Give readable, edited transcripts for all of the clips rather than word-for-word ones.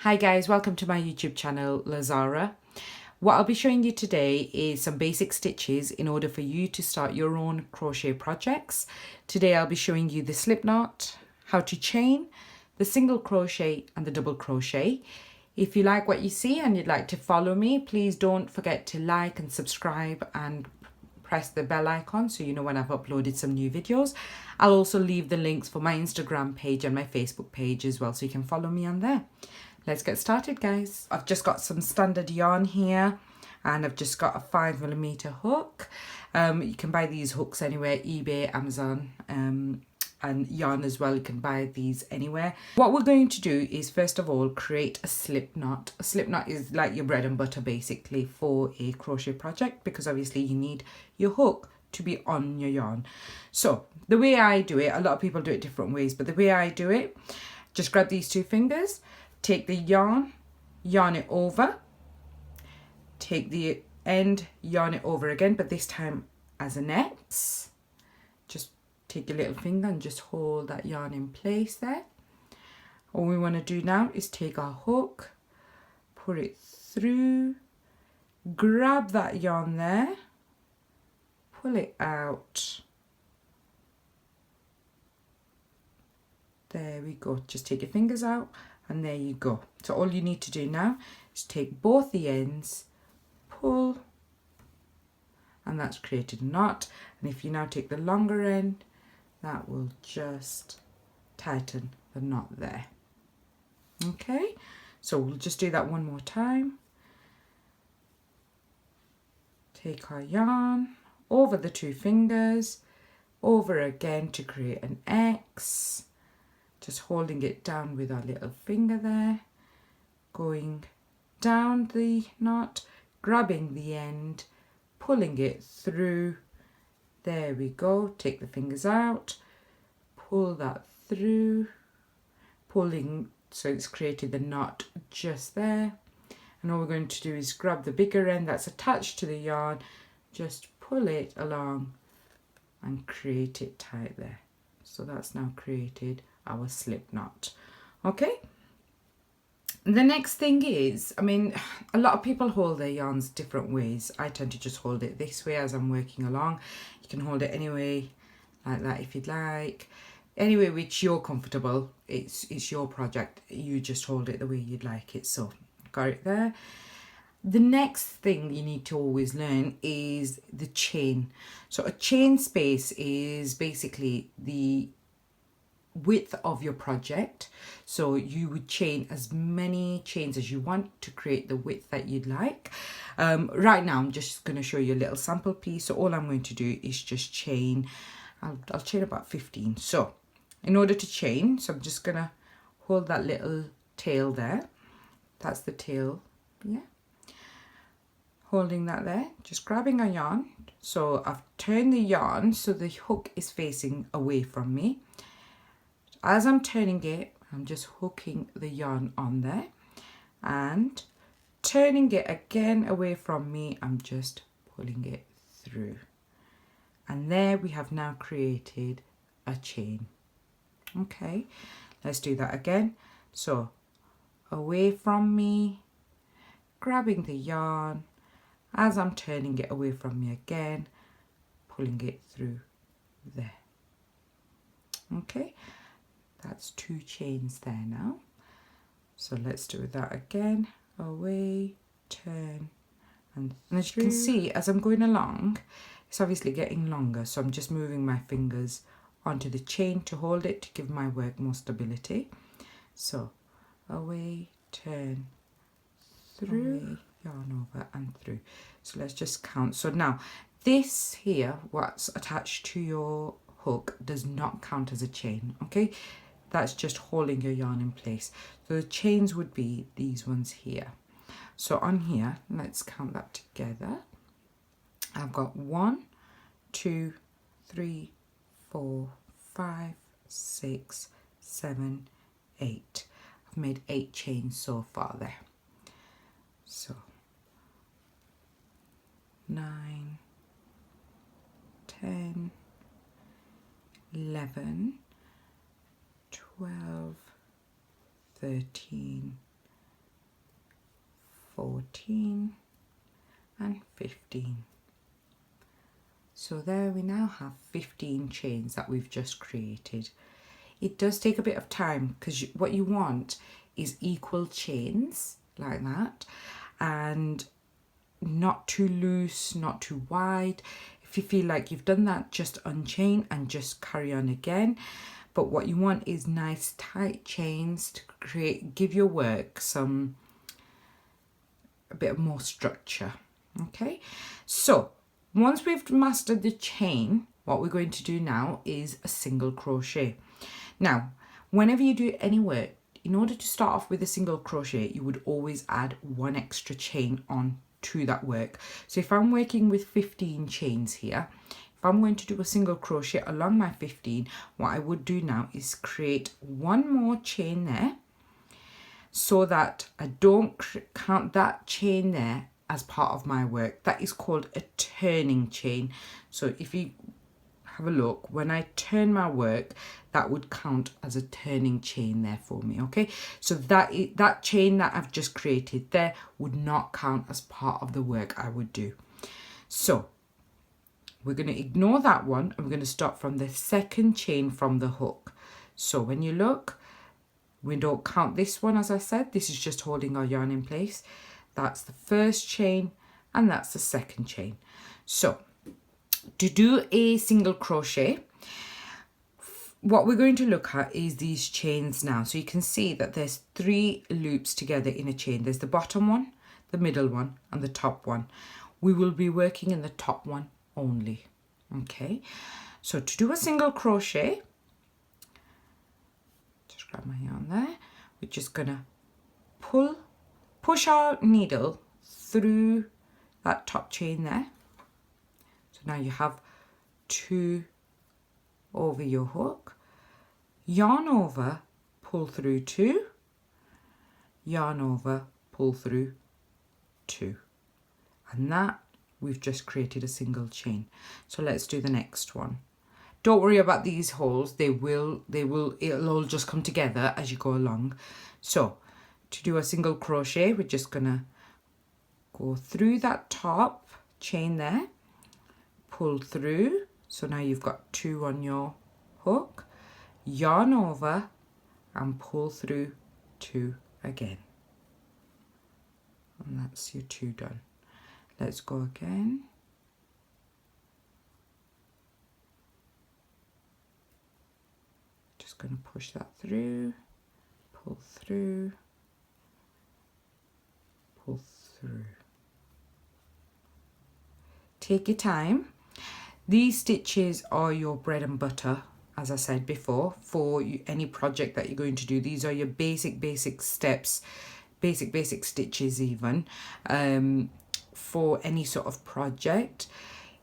Hi guys, welcome to my YouTube channel, Zara. What I'll be showing you today is some basic stitches in order for you to start your own crochet projects. Today I'll be showing you the slip knot, how to chain, the single crochet and the double crochet. If you like what you see and you'd like to follow me, please don't forget to like and subscribe and press the bell icon so you know when I've uploaded some new videos. I'll also leave the links for my Instagram page and my Facebook page as well, so you can follow me on there. Let's get started, guys. I've just got some standard yarn here and I've just got a 5mm hook. You can buy these hooks anywhere, eBay, Amazon, and yarn as well. You can buy these anywhere. What we're going to do is first of all create a slip knot. A slip knot is like your bread and butter basically for a crochet project, because obviously you need your hook to be on your yarn. So the way I do it, a lot of people do it different ways, but the way I do it, just grab these two fingers, take the yarn it over, take the end, yarn it over again, but this time as an X. Just take your little finger and just hold that yarn in place there. All we want to do now is take our hook, put it through, grab that yarn there, pull it out. There we go. Just take your fingers out and there you go. So all you need to do now is take both the ends, pull, and that's created a knot. And if you now take the longer end, that will just tighten the knot there. Okay, so we'll just do that one more time. Take our yarn over the two fingers, over again to create an X, just holding it down with our little finger there, going down the knot, grabbing the end, pulling it through. There we go. Take the fingers out, pull that through, pulling so it's created the knot just there. And all we're going to do is grab the bigger end that's attached to the yarn, just pull it along and create it tight there. So that's now created our slip knot. Okay, the next thing is, I mean, a lot of people hold their yarns different ways. I tend to just hold it this way as I'm working along. You can hold it anyway like that if you'd like, anyway which you're comfortable. It's your project, you just hold it the way you'd like it. So got it there. The next thing you need to always learn is the chain. So a chain space is basically the width of your project. So you would chain as many chains as you want to create the width that you'd like. Right now I'm just going to show you a little sample piece. So all I'm going to do is just chain. I'll chain about 15. So in order to chain, so I'm just going to hold that little tail there. That's the tail, yeah. Holding that there, just grabbing a yarn. So I've turned the yarn so the hook is facing away from me. As I'm turning it, I'm just hooking the yarn on there and turning it again away from me. I'm just pulling it through. And there we have now created a chain. Okay, let's do that again. So away from me, grabbing the yarn, as I'm turning it away from me again, pulling it through there. Okay. That's two chains there now. So let's do that again. Away, turn, and as you can see, as I'm going along, it's obviously getting longer. So I'm just moving my fingers onto the chain to hold it, to give my work more stability. So away, turn, through, away, yarn over and through. So let's just count. So now this here, what's attached to your hook, does not count as a chain. Okay, that's just holding your yarn in place. So the chains would be these ones here. So on here, let's count that together. I've got 1, 2, 3, 4, 5, 6, 7, 8. I've made 8 chains so far there. So 9, 10, 11, 12, 13, 14 and 15. So there we now have 15 chains that we've just created. It does take a bit of time because what you want is equal chains like that, and not too loose, not too wide. If you feel like you've done that, just unchain and just carry on again. But what you want is nice tight chains to give your work a bit more structure. Okay, so once we've mastered the chain, what we're going to do now is a single crochet. Now, whenever you do any work, in order to start off with a single crochet, you would always add one extra chain on to that work. So if I'm working with 15 chains here, if I'm going to do a single crochet along my 15, what I would do now is create one more chain there, so that I don't count that chain there as part of my work. That is called a turning chain. So if you have a look, when I turn my work, that would count as a turning chain there for me. Okay, so that chain that I've just created there would not count as part of the work I would do. So we're going to ignore that one, and we're going to start from the second chain from the hook. So when you look, we don't count this one, as I said. This is just holding our yarn in place. That's the first chain, and that's the second chain. So to do a single crochet, what we're going to look at is these chains now. So you can see that there's 3 loops together in a chain. There's the bottom one, the middle one, and the top one. We will be working in the top one only. Okay, so to do a single crochet, just grab my yarn there, we're just gonna push our needle through that top chain there. So now you have 2 over your hook, yarn over, pull through 2, yarn over, pull through 2, and that we've just created a single chain. So let's do the next one. Don't worry about these holes, it'll all just come together as you go along. So to do a single crochet, we're just gonna go through that top chain there, pull through. So now you've got 2 on your hook, yarn over, and pull through 2 again. And that's your 2 done. Let's go again. Just going to push that through, pull through, pull through. Take your time. These stitches are your bread and butter, as I said before, for any project that you're going to do. These are your basic steps, basic stitches even, for any sort of project.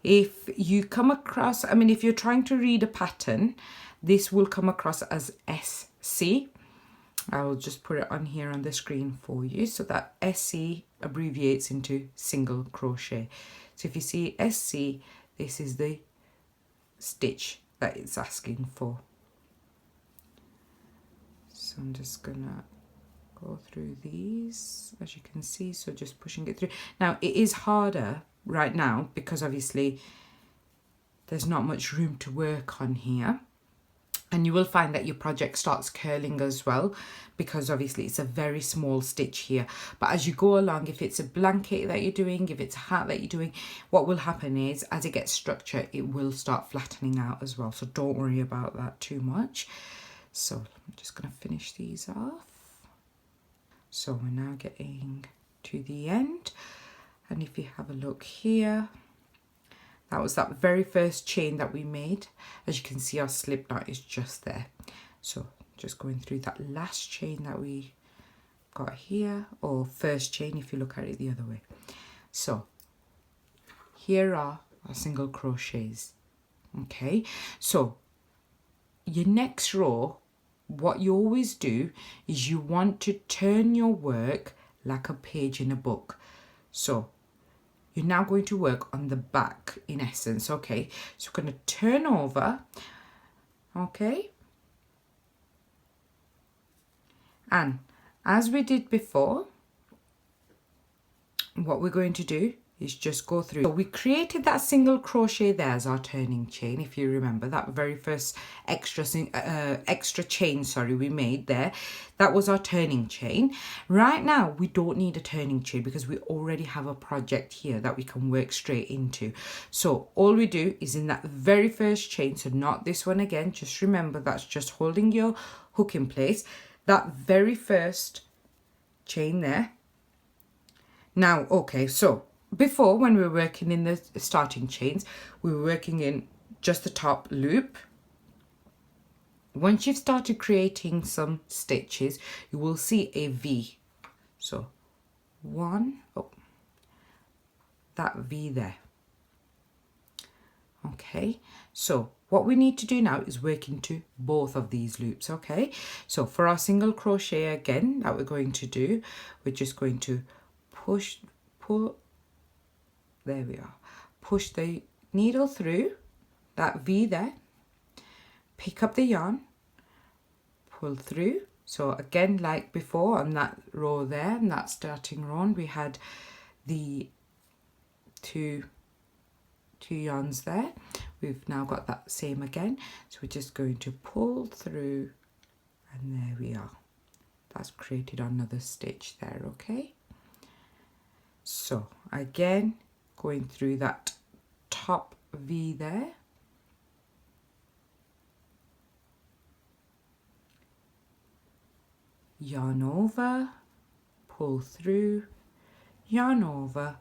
If you come across, if you're trying to read a pattern, this will come across as SC. I'll just put it on here on the screen for you. So that SC abbreviates into single crochet. So if you see SC, this is the stitch that it's asking for. So I'm just gonna go through these, as you can see, so just pushing it through. Now it is harder right now because obviously there's not much room to work on here, and you will find that your project starts curling as well because obviously it's a very small stitch here. But as you go along, if it's a blanket that you're doing, if it's a hat that you're doing, what will happen is as it gets structure, it will start flattening out as well. So don't worry about that too much. So I'm just going to finish these off. So we're now getting to the end, and if you have a look here, that was that very first chain that we made. As you can see, our slip knot is just there. So just going through that last chain that we got here, or first chain if you look at it the other way. So here are our single crochets. Okay, so your next row, what you always do is you want to turn your work like a page in a book. So you're now going to work on the back in essence. Okay, so we're going to turn over. Okay, and as we did before, what we're going to do is just go through. So we created that single crochet there as our turning chain. If you remember that very first extra chain, sorry, we made there, that was our turning chain. Right now we don't need a turning chain because we already have a project here that we can work straight into. So all we do is in that very first chain, so not this one again, just remember that's just holding your hook in place, that very first chain there. Now, okay, so before, when we were working in the starting chains, we were working in just the top loop. Once you've started creating some stitches, you will see a V. So that V there. Okay, so what we need to do now is work into both of these loops. Okay, so for our single crochet again that we're going to do, we're just going to pull, there we are, push the needle through that V there, pick up the yarn, pull through. So again, like before on that row there, and that starting row, we had the two yarns there. We've now got that same again, so we're just going to pull through, and there we are. That's created another stitch there. Okay, so again, going through that top V there, yarn over, pull through, yarn over,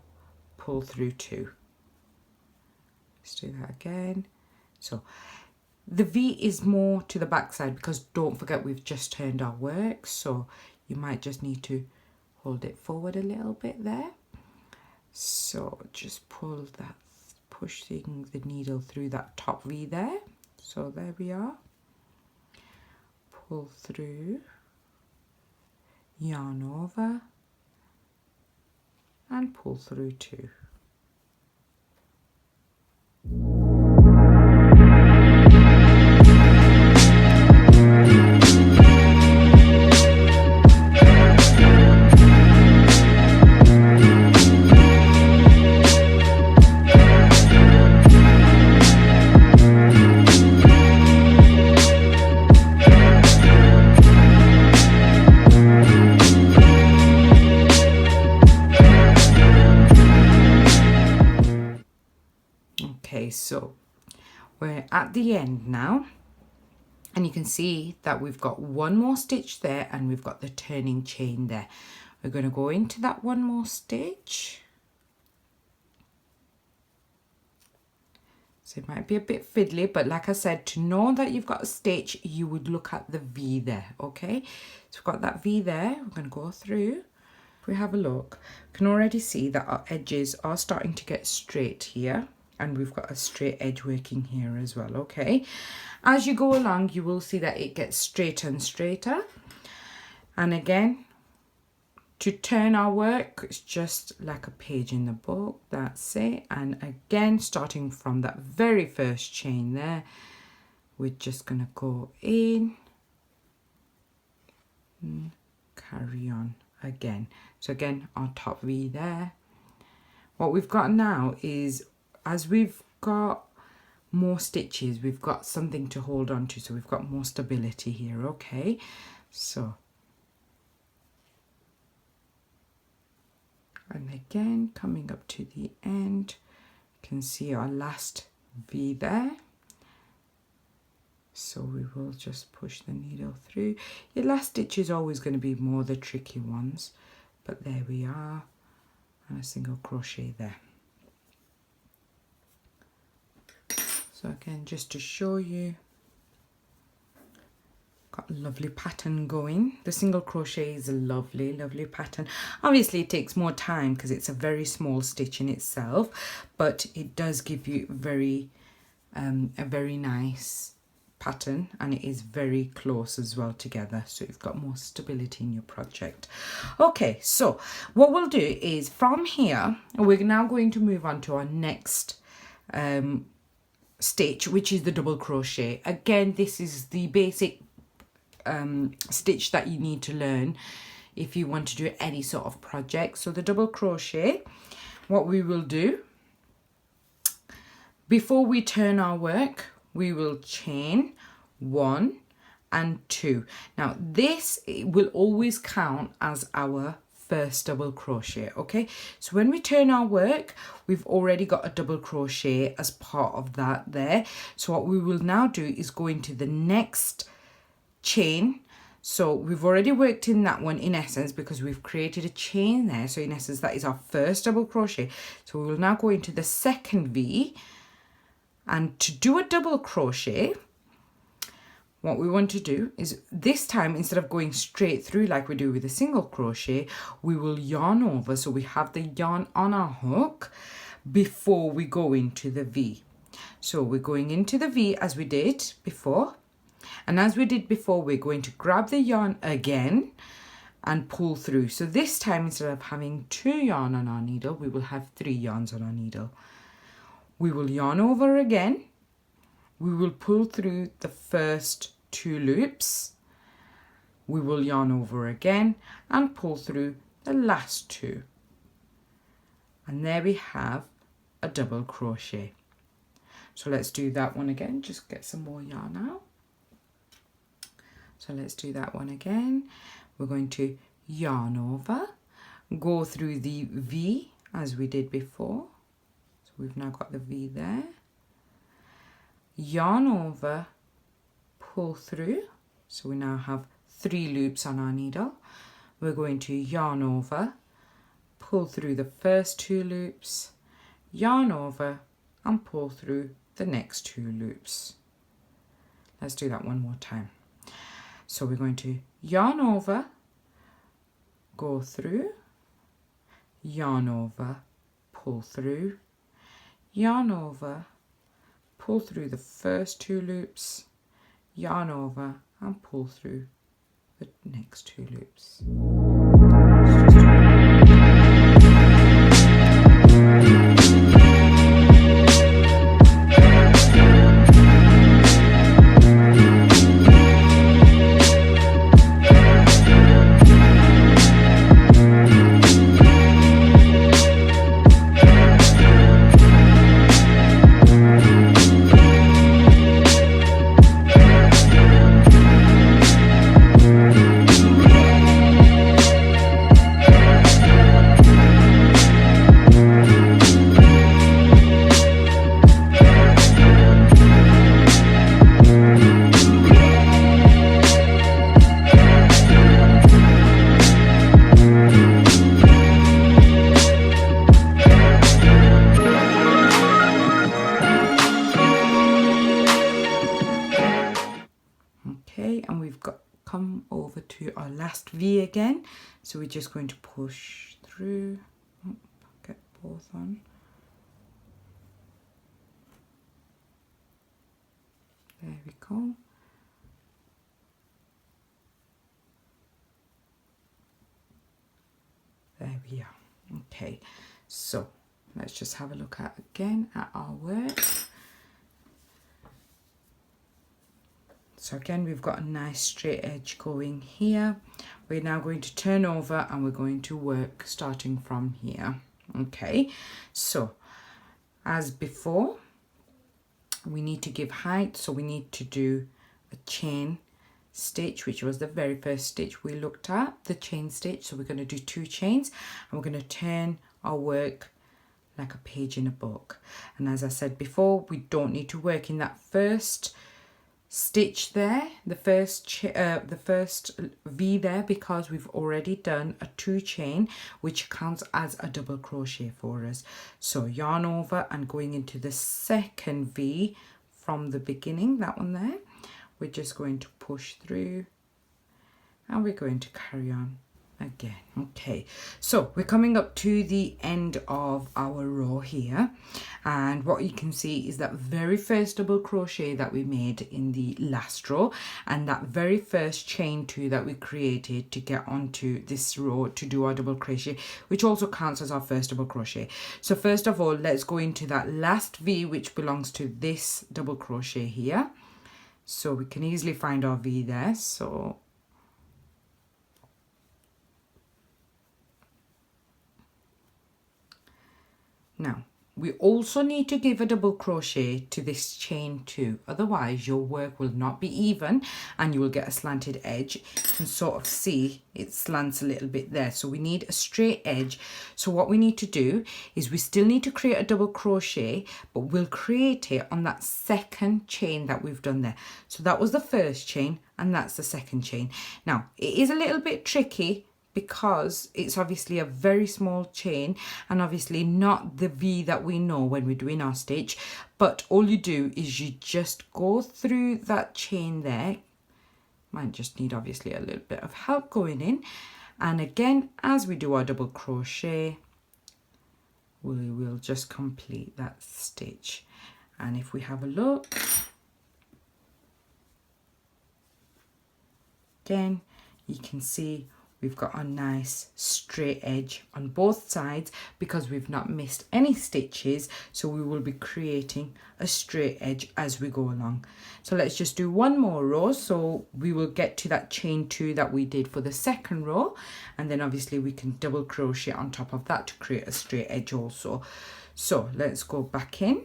pull through two. Let's do that again. So the V is more to the back side because don't forget we've just turned our work, so you might just need to hold it forward a little bit there. So just pull that, pushing the needle through that top V there. So there we are. Pull through, yarn over, and pull through two. Okay, so we're at the end now, and you can see that we've got one more stitch there and we've got the turning chain there. We're going to go into that one more stitch. So it might be a bit fiddly, but like I said, to know that you've got a stitch, you would look at the V there. Okay, so we've got that V there. We're going to go through. If we have a look, we can already see that our edges are starting to get straight here, and we've got a straight edge working here as well. Okay, as you go along, you will see that it gets straighter and straighter. And again, to turn our work, it's just like a page in the book. That's it. And again, starting from that very first chain there, we're just going to go in and carry on again. So again, our top V there. What we've got now is, as we've got more stitches, we've got something to hold on to, so we've got more stability here. Okay, so and again coming up to the end, you can see our last V there. So we will just push the needle through. Your last stitch is always going to be more the tricky ones, but there we are, and a single crochet there. So again, just to show you, got a lovely pattern going. The single crochet is a lovely, lovely pattern. Obviously it takes more time because it's a very small stitch in itself, but it does give you a very nice pattern, and it is very close as well together, so you've got more stability in your project. Okay, so what we'll do is from here, we're now going to move on to our next stitch, which is the double crochet. Again, this is the basic stitch that you need to learn if you want to do any sort of project. So the double crochet, what we will do, before we turn our work, we will chain 1 and 2. Now this will always count as our first double crochet, okay? So when we turn our work, we've already got a double crochet as part of that there. So what we will now do is go into the next chain. So we've already worked in that one in essence because we've created a chain there. So in essence, that is our first double crochet. So we will now go into the second V, and to do a double crochet, what we want to do is this time, instead of going straight through like we do with a single crochet, we will yarn over. So we have the yarn on our hook before we go into the V. So we're going into the V as we did before. And as we did before, we're going to grab the yarn again and pull through. So this time, instead of having 2 yarn on our needle, we will have 3 yarns on our needle. We will yarn over again. We will pull through the first 2 loops. We will yarn over again and pull through the last 2. And there we have a double crochet. So let's do that one again. Just get some more yarn out. So let's do that one again. We're going to yarn over, go through the V as we did before. So we've now got the V there. Yarn over, pull through. So we now have 3 loops on our needle. We're going to yarn over, pull through the first 2 loops, yarn over and pull through the next 2 loops. Let's do that one more time. So we're going to yarn over, go through, yarn over, pull through, yarn over, pull through the first 2 loops, yarn over and pull through the next 2 loops. And we've got come over to our last V again, so we're just going to push through. Get both on. There we go. There we are. Okay, so let's just have a look at our work. So again, we've got a nice straight edge going here. We're now going to turn over and we're going to work starting from here. Okay, so as before, we need to give height. So we need to do a chain stitch, which was the very first stitch we looked at, the chain stitch. So we're going to do 2 chains and we're going to turn our work like a page in a book. And as I said before, we don't need to work in that first stitch there, the first V there, because we've already done a 2 chain, which counts as a double crochet for us. So yarn over and going into the second V from the beginning, that one there, we're just going to push through and we're going to carry on again. Okay, so we're coming up to the end of our row here, and what you can see is that very first double crochet that we made in the last row and that very first chain 2 that we created to get onto this row to do our double crochet, which also counts as our first double crochet. So first of all, let's go into that last V, which belongs to this double crochet here. So we can easily find our V there. So we also need to give a double crochet to this chain too, otherwise your work will not be even and you will get a slanted edge. You can sort of see it slants a little bit there, so we need a straight edge. So what we need to do is we still need to create a double crochet, but we'll create it on that second chain that we've done there. So that was the first chain and that's the second chain. Now it is a little bit tricky because it's obviously a very small chain and obviously not the V that we know when we're doing our stitch, but all you do is you just go through that chain there. Might just need obviously a little bit of help going in, and again as we do our double crochet we will just complete that stitch. And if we have a look again, you can see we've got a nice straight edge on both sides because we've not missed any stitches, so we will be creating a straight edge as we go along. So let's just do one more row, so we will get to that chain 2 that we did for the second row, and then obviously we can double crochet on top of that to create a straight edge also. So let's go back in,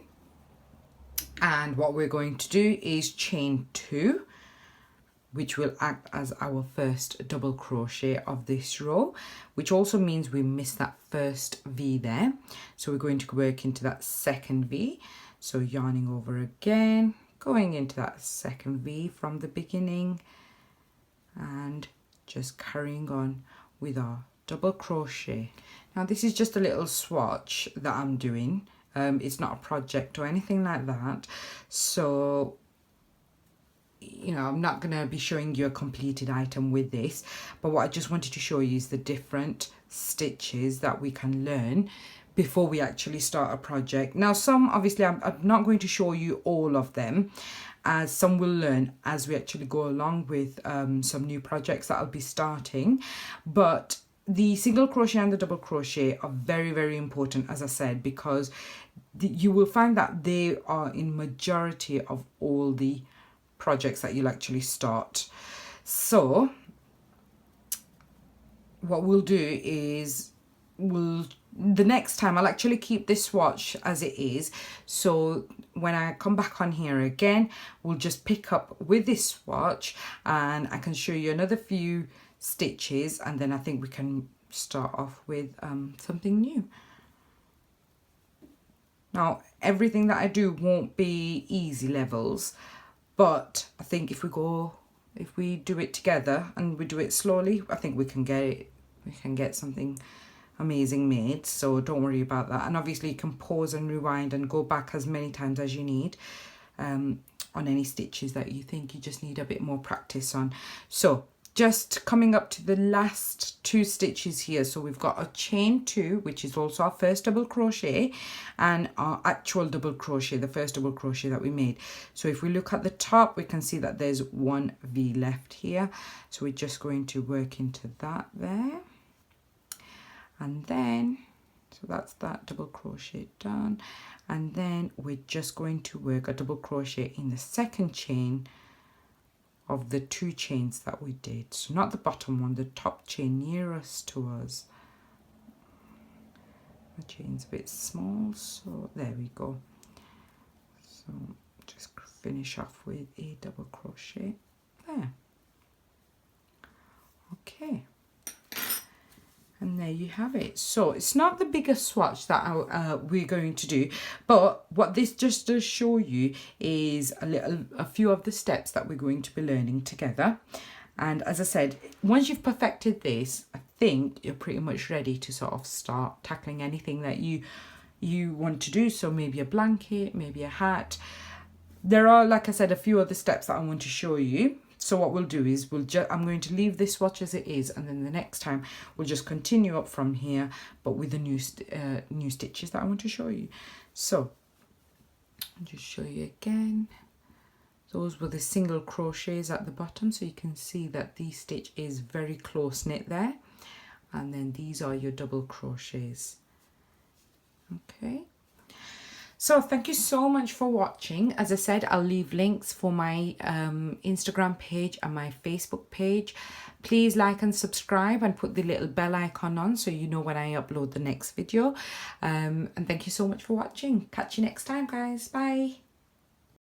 and what we're going to do is chain 2, which will act as our first double crochet of this row, which also means we missed that first V there. So we're going to work into that second V. So yarning over again, going into that second V from the beginning, and just carrying on with our double crochet. Now this is just a little swatch that I'm doing. It's not a project or anything like that. So you know, I'm not going to be showing you a completed item with this, but what I just wanted to show you is the different stitches that we can learn before we actually start a project. Now some obviously I'm not going to show you all of them, as some will learn as we actually go along with some new projects that I'll be starting, but the single crochet and the double crochet are very, very important, as I said, because you will find that they are in majority of all the projects that you'll actually start. So what we'll do is the next time I'll actually keep this swatch as it is, so when I come back on here again we'll just pick up with this swatch and I can show you another few stitches, and then I think we can start off with something new. Now everything that I do won't be easy levels, but I think if we do it together and we do it slowly, I think we can get something amazing made. So don't worry about that. And obviously you can pause and rewind and go back as many times as you need on any stitches that you think you just need a bit more practice on. So just coming up to the last 2 stitches here, so we've got a chain 2, which is also our first double crochet, and our actual double crochet, the first double crochet that we made. So if we look at the top, we can see that there's 1 V left here, so we're just going to work into that there, and then so that's that double crochet done, and then we're just going to work a double crochet in the second chain of the 2 chains that we did. So not the bottom one, the top chain nearest to us. The chain's a bit small, so there we go. So just finish off with a double crochet there. Okay, and there you have it. So it's not the biggest swatch that we're going to do, but what this just does show you is a few of the steps that we're going to be learning together. And as I said, once you've perfected this, I think you're pretty much ready to sort of start tackling anything that you want to do. So maybe a blanket, maybe a hat. There are, like I said, a few other steps that I want to show you. So what we'll do is I'm going to leave this swatch as it is, and then the next time we'll just continue up from here, but with the new stitches that I want to show you. So I'll just show you again. Those were the single crochets at the bottom, so you can see that the stitch is very close knit there, and then these are your double crochets. Okay. So thank you so much for watching. As I said, I'll leave links for my Instagram page and my Facebook page. Please like and subscribe and put the little bell icon on so you know when I upload the next video. And thank you so much for watching. Catch you next time, guys. Bye.